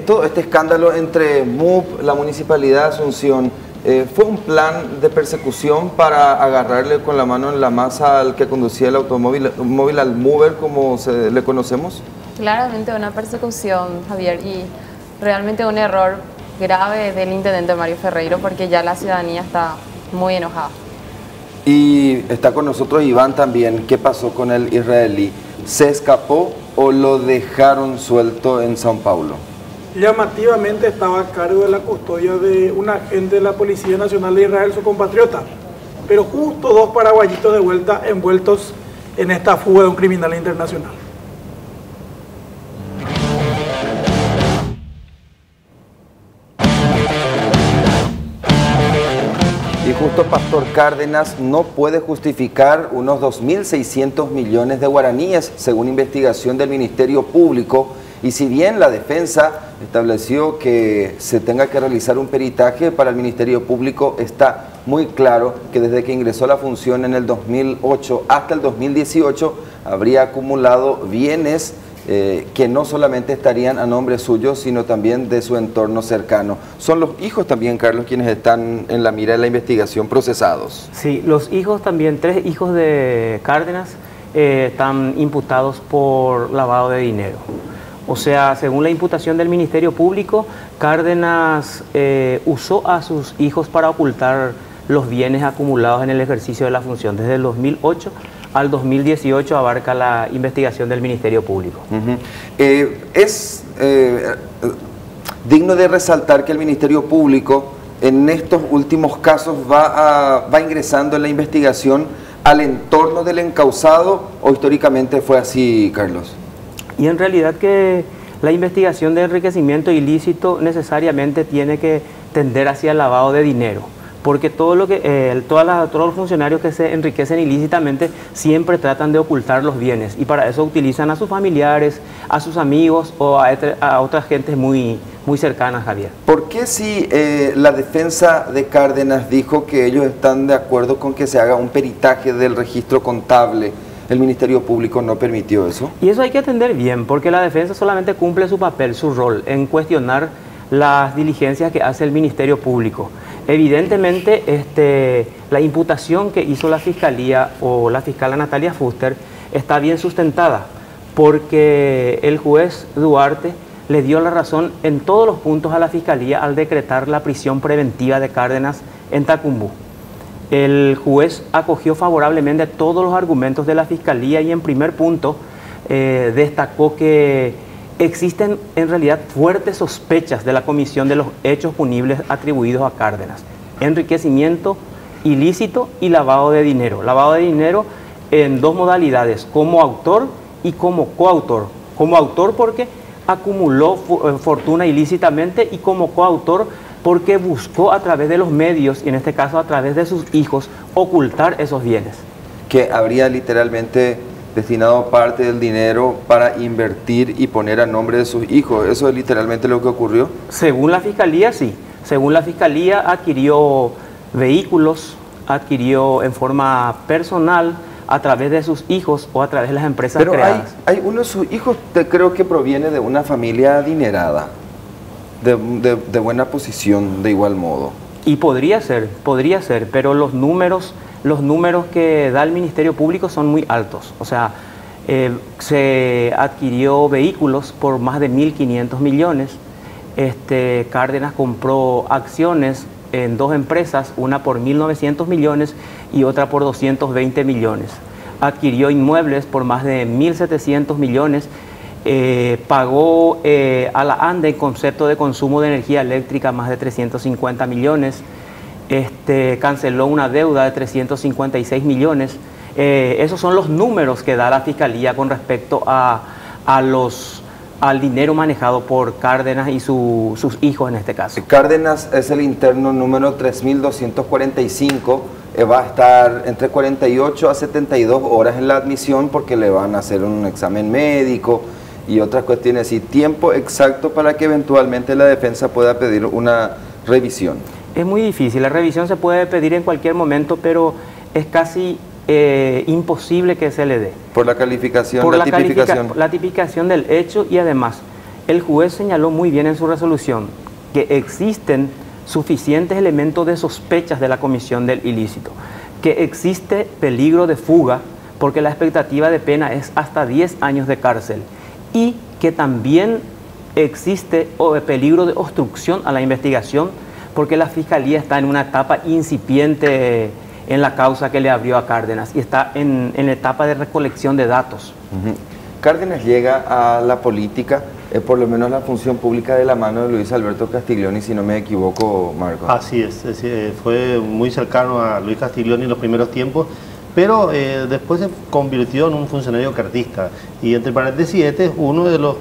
Todo este escándalo entre MUP, la Municipalidad de Asunción, ¿fue un plan de persecución para agarrarle con la mano en la masa al que conducía el automóvil al mover, como le conocemos? Claramente una persecución, Javier, y realmente un error grave del intendente Mario Ferreiro, porque ya la ciudadanía está muy enojada. Y está con nosotros Iván también. ¿Qué pasó con el israelí? ¿Se escapó o lo dejaron suelto en São Paulo? Llamativamente estaba a cargo de la custodia de un agente de la Policía Nacional de Israel, su compatriota, pero justo dos paraguayitos de vuelta envueltos en esta fuga de un criminal internacional. Y justo Pastor Cárdenas no puede justificar unos 2.600 millones de guaraníes, según investigación del Ministerio Público. Y si bien la defensa estableció que se tenga que realizar un peritaje, para el Ministerio Público está muy claro que desde que ingresó a la función en el 2008 hasta el 2018 habría acumulado bienes que no solamente estarían a nombre suyo, sino también de su entorno cercano. Son los hijos también, Carlos, quienes están en la mira de la investigación procesados. Sí, los hijos también, 3 hijos de Cárdenas están imputados por lavado de dinero. O sea, según la imputación del Ministerio Público, Cárdenas usó a sus hijos para ocultar los bienes acumulados en el ejercicio de la función. Desde el 2008 al 2018 abarca la investigación del Ministerio Público. Es digno de resaltar que el Ministerio Público en estos últimos casos va ingresando en la investigación al entorno del encausado, o históricamente fue así, Carlos. Y en realidad que la investigación de enriquecimiento ilícito necesariamente tiene que tender hacia el lavado de dinero, porque todos los funcionarios que se enriquecen ilícitamente siempre tratan de ocultar los bienes, y para eso utilizan a sus familiares, a sus amigos o a otras gentes muy cercanas, Javier. ¿Por qué si la defensa de Cárdenas dijo que ellos están de acuerdo con que se haga un peritaje del registro contable, el Ministerio Público no permitió eso? Y eso hay que atender bien, porque la defensa solamente cumple su papel, su rol, en cuestionar las diligencias que hace el Ministerio Público. Evidentemente, la imputación que hizo la Fiscalía o la fiscal Natalia Fuster está bien sustentada, porque el juez Duarte le dio la razón en todos los puntos a la Fiscalía al decretar la prisión preventiva de Cárdenas en Tacumbú. El juez acogió favorablemente todos los argumentos de la Fiscalía y en primer punto destacó que existen en realidad fuertes sospechas de la comisión de los hechos punibles atribuidos a Cárdenas: enriquecimiento ilícito y lavado de dinero. Lavado de dinero en 2 modalidades, como autor y como coautor. Como autor porque acumuló fortuna ilícitamente, y como coautor porque buscó a través de los medios, y en este caso a través de sus hijos, ocultar esos bienes. Que habría literalmente destinado parte del dinero para invertir y poner a nombre de sus hijos. ¿Eso es literalmente lo que ocurrió? Según la Fiscalía, sí. Según la Fiscalía, adquirió vehículos, adquirió en forma personal a través de sus hijos o a través de las empresas creadas. Pero hay uno de sus hijos, creo que proviene de una familia adinerada, de buena posición, de igual modo. Y podría ser, pero los números que da el Ministerio Público son muy altos. O sea, se adquirió vehículos por más de 1.500 millones. Cárdenas compró acciones en 2 empresas, una por 1.900 millones y otra por 220 millones. Adquirió inmuebles por más de 1.700 millones. Pagó a la ANDE en concepto de consumo de energía eléctrica más de 350 millones. Canceló una deuda de 356 millones. Esos son los números que da la Fiscalía con respecto al dinero manejado por Cárdenas y sus hijos en este caso. Cárdenas es el interno número 3245, va a estar entre 48 a 72 horas en la admisión, porque le van a hacer un examen médico y otras cuestiones, y tiempo exacto para que eventualmente la defensa pueda pedir una revisión. Es muy difícil, la revisión se puede pedir en cualquier momento, pero es casi imposible que se le dé. Por la calificación, la tipificación del hecho, y además el juez señaló muy bien en su resolución que existen suficientes elementos de sospechas de la comisión del ilícito, que existe peligro de fuga porque la expectativa de pena es hasta 10 años de cárcel y que también existe peligro de obstrucción a la investigación porque la Fiscalía está en una etapa incipiente en la causa que le abrió a Cárdenas y está en la etapa de recolección de datos. Cárdenas llega a la política, por lo menos la función pública, de la mano de Luis Alberto Castiglioni, si no me equivoco, Marco. Así es, fue muy cercano a Luis Castiglioni en los primeros tiempos, pero después se convirtió en un funcionario cartista. Y entre paréntesis, este es uno de los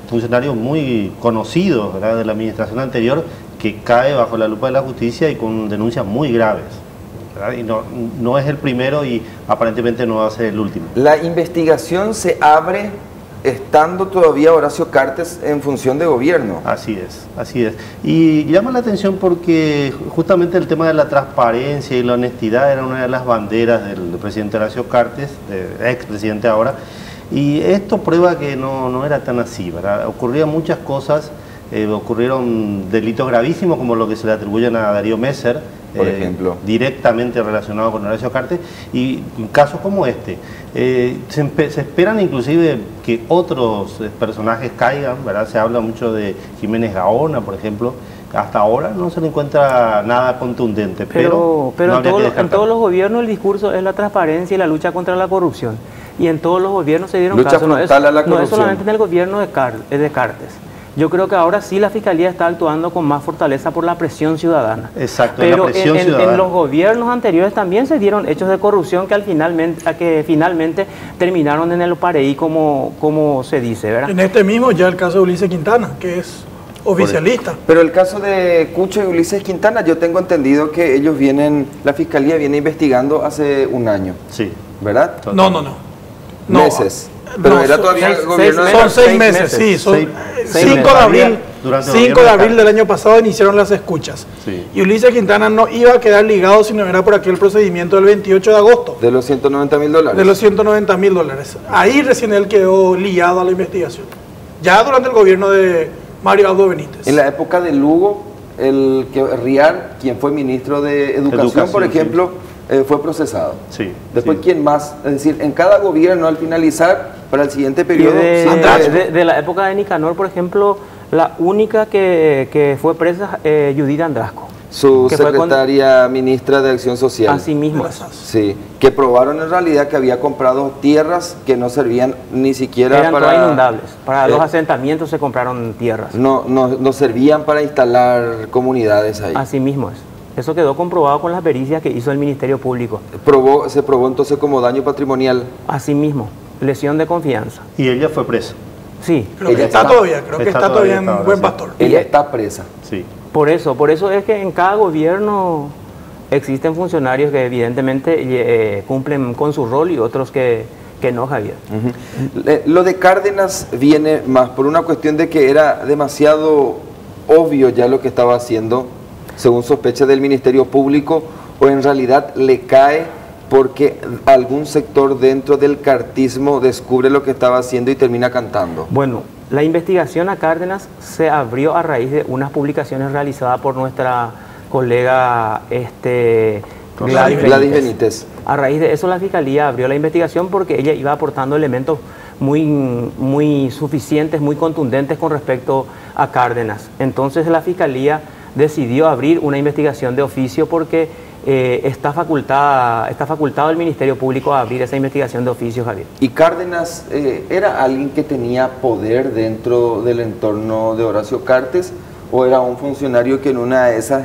funcionarios muy conocidos, ¿verdad?, de la administración anterior, que cae bajo la lupa de la justicia y con denuncias muy graves. Y no es el primero y aparentemente no va a ser el último. La investigación se abre estando todavía Horacio Cartes en función de gobierno. Así es, así es. Y llama la atención porque justamente el tema de la transparencia y la honestidad era una de las banderas del presidente Horacio Cartes, expresidente ahora, y esto prueba que no era tan así, ¿verdad? Ocurrían muchas cosas, ocurrieron delitos gravísimos como lo que se le atribuyen a Darío Messer, por ejemplo, directamente relacionado con Horacio Cartes, y casos como este. Se esperan inclusive que otros personajes caigan, ¿verdad? Se habla mucho de Jiménez Gaona, por ejemplo. Hasta ahora no se le encuentra nada contundente, pero no en todos los gobiernos el discurso es la transparencia y la lucha contra la corrupción. Y en todos los gobiernos se dieron lucha casos, frontal a la corrupción. No es solamente en el gobierno de Cartes. Yo creo que ahora sí la Fiscalía está actuando con más fortaleza por la presión ciudadana. Exacto, pero la presión ciudadana. En los gobiernos anteriores también se dieron hechos de corrupción que finalmente terminaron en el pareí, como se dice, ¿verdad? En este mismo ya el caso de Ulises Quintana, que es oficialista. Pero el caso de Cucho y Ulises Quintana, yo tengo entendido que ellos la Fiscalía viene investigando hace un año. Sí. ¿Verdad? No. Meses. Pero era todavía el gobierno de... Son 6 meses, sí. Son 5 de abril del año pasado iniciaron las escuchas. Sí. Y Ulises Quintana no iba a quedar ligado si no era por aquel procedimiento del 28 de agosto. De los $190.000. De los $190.000. Ahí recién él quedó ligado a la investigación. Ya durante el gobierno de Mario Aldo Benítez. En la época de Lugo, Riar, quien fue ministro de Educación, por ejemplo, fue procesado. Sí. Después, sí. ¿Quién más? Es decir, en cada gobierno al finalizar, para el siguiente periodo... De la época de Nicanor, por ejemplo, la única que fue presa, Judith Andrasco. Su secretaria ministra de Acción Social. Así mismo. Sí, que probaron en realidad que había comprado tierras que no servían ni siquiera eran todas inundables. Para los asentamientos se compraron tierras. No servían para instalar comunidades ahí. Así mismo es. Eso quedó comprobado con las pericias que hizo el Ministerio Público. Se probó entonces como daño patrimonial. Así mismo, lesión de confianza. Y ella fue presa. Sí. Creo que está todavía en Buen Pastor. Ella está presa. Sí. Por eso es que en cada gobierno existen funcionarios que evidentemente cumplen con su rol y otros que no, Javier. Lo de Cárdenas viene más por una cuestión de que era demasiado obvio ya lo que estaba haciendo, según sospecha del Ministerio Público, o en realidad le cae porque algún sector dentro del cartismo descubre lo que estaba haciendo y termina cantando. Bueno, la investigación a Cárdenas se abrió a raíz de unas publicaciones realizadas por nuestra colega Gladys Benítez. A raíz de eso la Fiscalía abrió la investigación porque ella iba aportando elementos muy suficientes, muy contundentes con respecto a Cárdenas. Entonces la Fiscalía decidió abrir una investigación de oficio porque está facultado el Ministerio Público a abrir esa investigación de oficio, Javier. ¿Y Cárdenas era alguien que tenía poder dentro del entorno de Horacio Cartes o era un funcionario que en una de esas,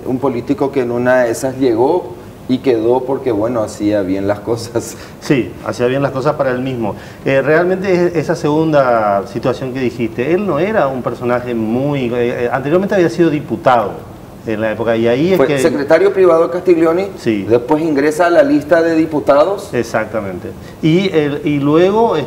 un político que en una de esas llegó y quedó porque, bueno, hacía bien las cosas? Sí, hacía bien las cosas para él mismo. Realmente esa segunda situación que dijiste, él no era un personaje muy... anteriormente había sido diputado en la época, y ahí fue secretario privado de Castiglioni, sí. Después ingresa a la lista de diputados. Exactamente. Y luego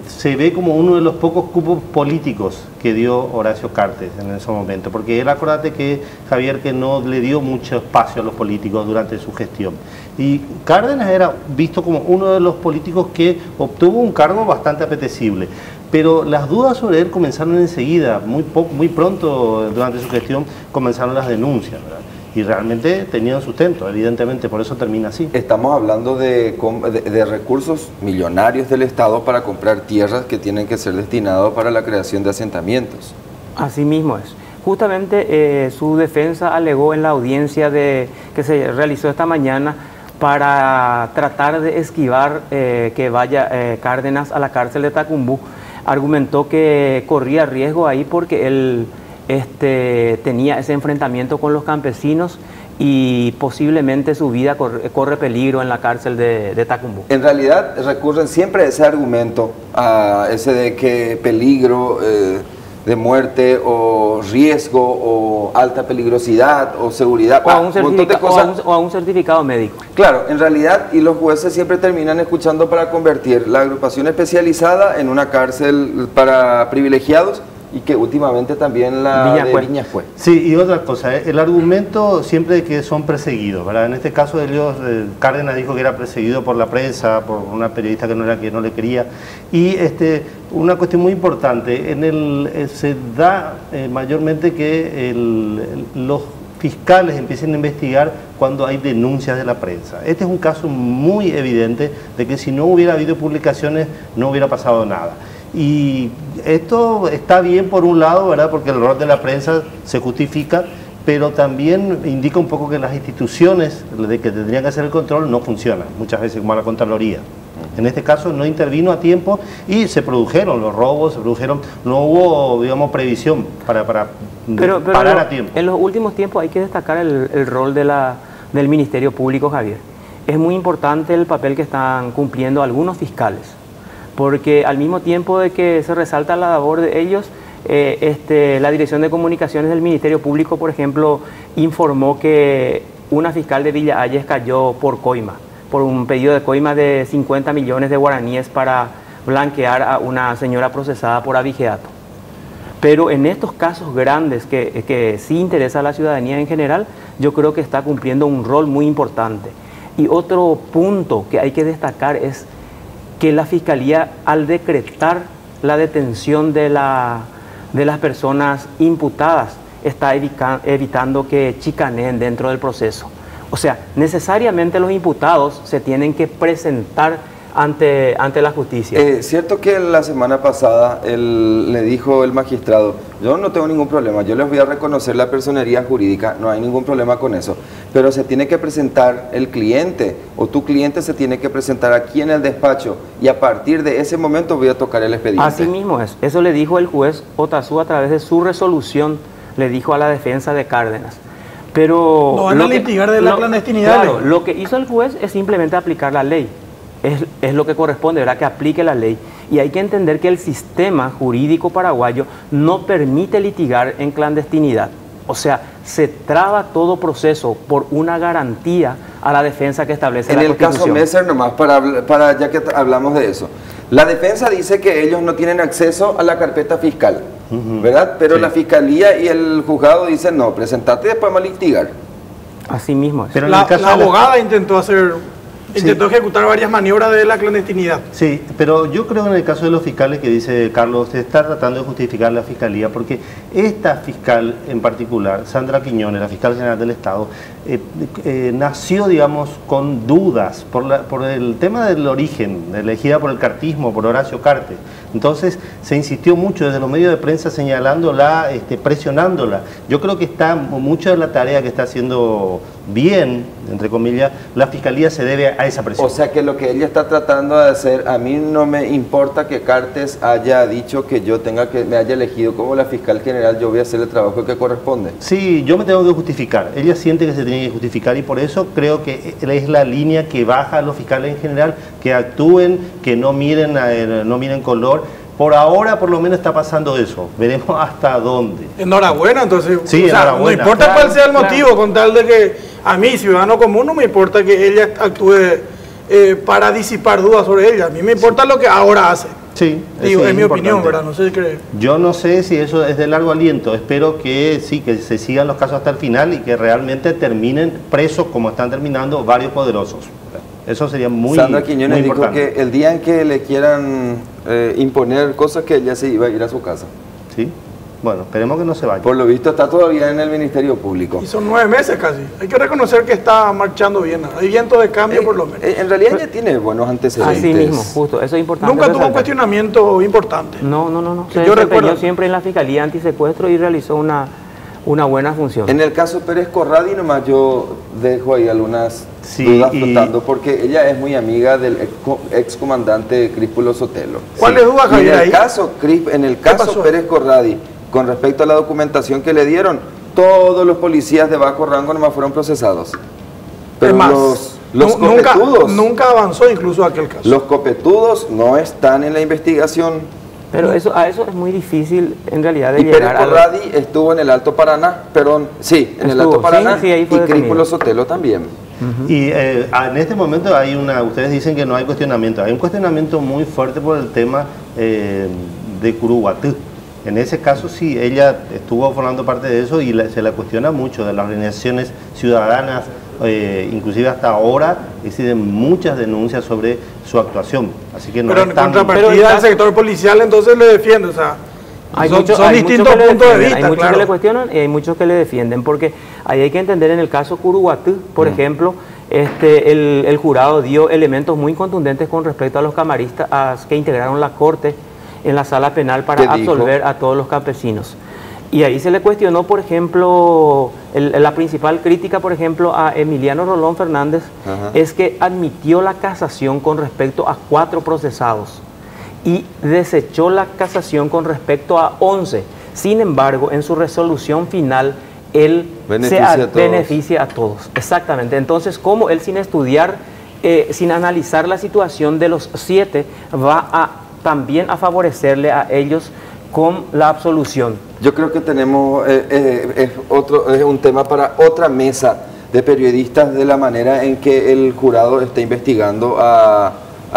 se ve como uno de los pocos cupos políticos que dio Horacio Cartes en ese momento, porque él, acuérdate que Javier, que no le dio mucho espacio a los políticos durante su gestión. Y Cárdenas era visto como uno de los políticos que obtuvo un cargo bastante apetecible. pero las dudas sobre él comenzaron enseguida, muy pronto durante su gestión comenzaron las denuncias, ¿verdad? Y realmente tenían sustento, evidentemente, por eso termina así. Estamos hablando de recursos millonarios del Estado para comprar tierras que tienen que ser destinados para la creación de asentamientos. Así mismo es. Justamente su defensa alegó en la audiencia que se realizó esta mañana para tratar de esquivar que vaya Cárdenas a la cárcel de Tacumbú. Argumentó que corría riesgo ahí porque él tenía ese enfrentamiento con los campesinos y posiblemente su vida corre peligro en la cárcel de Tacumbú. En realidad recurren siempre a ese argumento, a ese de que peligro de muerte o riesgo o alta peligrosidad o seguridad, o a un certificado médico. Claro, en realidad, y los jueces siempre terminan escuchando para convertir la agrupación especializada en una cárcel para privilegiados, y que últimamente también la de Viñas fue. Sí, y otra cosa, el argumento siempre de que son perseguidos, ¿verdad? En este caso de ellos, Cárdenas dijo que era perseguido por la prensa, por una periodista que no le quería, y una cuestión muy importante, se da mayormente que los fiscales empiecen a investigar cuando hay denuncias de la prensa. Este es un caso muy evidente de que si no hubiera habido publicaciones no hubiera pasado nada. Y esto está bien por un lado, ¿verdad? Porque el rol de la prensa se justifica, pero también indica un poco que las instituciones de que tendrían que hacer el control no funcionan, muchas veces como la Contraloría. En este caso no intervino a tiempo y se produjeron los robos, no hubo, digamos, previsión para parar a tiempo. En los últimos tiempos hay que destacar el rol del Ministerio Público, Javier. Es muy importante el papel que están cumpliendo algunos fiscales, porque al mismo tiempo de que se resalta la labor de ellos, la Dirección de Comunicaciones del Ministerio Público, por ejemplo, informó que una fiscal de Villa Hayes cayó por un pedido de coima de 50 millones de guaraníes para blanquear a una señora procesada por abigeato. Pero en estos casos grandes que sí interesa a la ciudadanía en general, yo creo que está cumpliendo un rol muy importante. Y otro punto que hay que destacar es que la Fiscalía, al decretar la detención de las personas imputadas, está evitando que chicaneen dentro del proceso. O sea, necesariamente los imputados se tienen que presentar ante la justicia. Cierto que la semana pasada le dijo el magistrado, yo no tengo ningún problema, yo les voy a reconocer la personería jurídica, no hay ningún problema con eso, pero se tiene que presentar el cliente o tu cliente se tiene que presentar aquí en el despacho y a partir de ese momento voy a tocar el expediente. Así mismo es, eso le dijo el juez Otazú a través de su resolución, le dijo a la defensa de Cárdenas. Pero no van a litigar de la clandestinidad. Claro, lo que hizo el juez es simplemente aplicar la ley. Es lo que corresponde, ¿verdad? Que aplique la ley. Y hay que entender que el sistema jurídico paraguayo no permite litigar en clandestinidad. O sea, se traba todo proceso por una garantía a la defensa que establece la Constitución. En el caso Messer, nomás para ya que hablamos de eso, la defensa dice que ellos no tienen acceso a la carpeta fiscal, ¿verdad? Pero sí, la fiscalía y el juzgado dicen, no, presentate y después vamos a litigar. Así mismo es. Pero la abogada intentó ejecutar varias maniobras de la clandestinidad. Sí, pero yo creo en el caso de los fiscales que dice Carlos, se está tratando de justificar la fiscalía, porque esta fiscal en particular, Sandra Quiñones, la fiscal general del Estado, nació, digamos, con dudas por el tema del origen, elegida por el cartismo, por Horacio Cartes. Entonces se insistió mucho desde los medios de prensa señalándola, presionándola. Yo creo que mucha de la tarea que está haciendo bien, entre comillas, la fiscalía se debe a esa presión. O sea que lo que ella está tratando de hacer, a mí no me importa que Cartes haya dicho que me haya elegido como la fiscal general, yo voy a hacer el trabajo que corresponde. Sí, yo me tengo que justificar. Ella siente que se tiene que justificar y por eso creo que es la línea que baja a los fiscales en general, que actúen, que no miren color. Por ahora, por lo menos, está pasando eso. Veremos hasta dónde. Enhorabuena, entonces. Sí, enhorabuena. No importa cuál sea el motivo, con tal de que a mí, ciudadano común, no me importa que ella actúe para disipar dudas sobre ella. A mí me importa lo que ahora hace. Sí, digo, es mi opinión, ¿verdad? No sé si cree. Yo no sé si eso es de largo aliento. Espero que sí, que se sigan los casos hasta el final y que realmente terminen presos como están terminando varios poderosos. Eso sería muy Sandra Quiñones muy dijo importante. que el día en que le quieran imponer cosas, que ella se iba a ir a su casa. ¿Sí? Bueno, esperemos que no se vaya. Por lo visto está todavía en el Ministerio Público. Y son 9 meses casi. Hay que reconocer que está marchando bien. Hay viento de cambio por lo menos. En realidad ella tiene buenos antecedentes. Así mismo, justo, eso es importante. Nunca tuvo un resaltar. cuestionamiento importante. No. Se yo desempeñó recuerdo. siempre en la Fiscalía Antisecuestro y realizó una buena función. En el caso Pérez Corradi nomás yo dejo ahí algunas Sí, dudas y- flotando, porque ella es muy amiga del excomandante Críspulo Sotelo. ¿Cuáles dudas, Y Javier, ahí? en el caso pasó? Pérez Corradi, con respecto a la documentación que le dieron, todos los policías de bajo rango nomás fueron procesados. Pero Es más, los copetudos, nunca avanzó incluso aquel caso. los copetudos no están en la investigación. Pero a eso es muy difícil en realidad de Y Pérez llegar a... Corradi estuvo en el Alto Paraná, perdón, sí, en el Estuvo, Alto Paraná, sí, ahí fue y detenido. Críspulo Sotelo también. Y en este momento ustedes dicen que no hay cuestionamiento. Hay un cuestionamiento muy fuerte por el tema de Curuguatú. En ese caso sí, ella estuvo formando parte de eso y se la cuestiona mucho de las organizaciones ciudadanas, inclusive hasta ahora existen muchas denuncias sobre su actuación. Así que no Pero en es tan... contrapartida pero del el sector policial entonces le defiende. O sea, son distintos que le puntos de defienden, vista, hay muchos claro. que le cuestionan y hay muchos que le defienden, porque ahí hay que entender en el caso Curuguatú, por ejemplo, el jurado dio elementos muy contundentes con respecto a los camaristas que integraron la corte en la sala penal para ¿Qué dijo? absolver a todos los campesinos. Y ahí se le cuestionó, por ejemplo, la principal crítica, por ejemplo, a Emiliano Rolón Fernández, Ajá. es que admitió la casación con respecto a 4 procesados y desechó la casación con respecto a 11. Sin embargo, en su resolución final, él beneficia a todos. Exactamente. Entonces, ¿cómo él sin estudiar, sin analizar la situación de los 7, va también a favorecerle a ellos con la absolución? Yo creo que tenemos es un tema para otra mesa de periodistas, de la manera en que el jurado está investigando a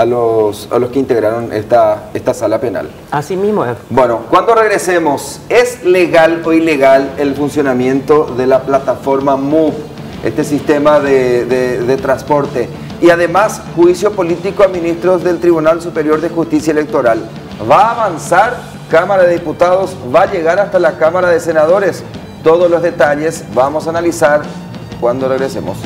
los que integraron esta sala penal. Así mismo es. Bueno, cuando regresemos, ¿es legal o ilegal el funcionamiento de la plataforma MOVE, este sistema de transporte? Y además, juicio político a ministros del Tribunal Superior de Justicia Electoral. ¿Va a avanzar Cámara de Diputados? ¿Va a llegar hasta la Cámara de Senadores? Todos los detalles vamos a analizar cuando regresemos.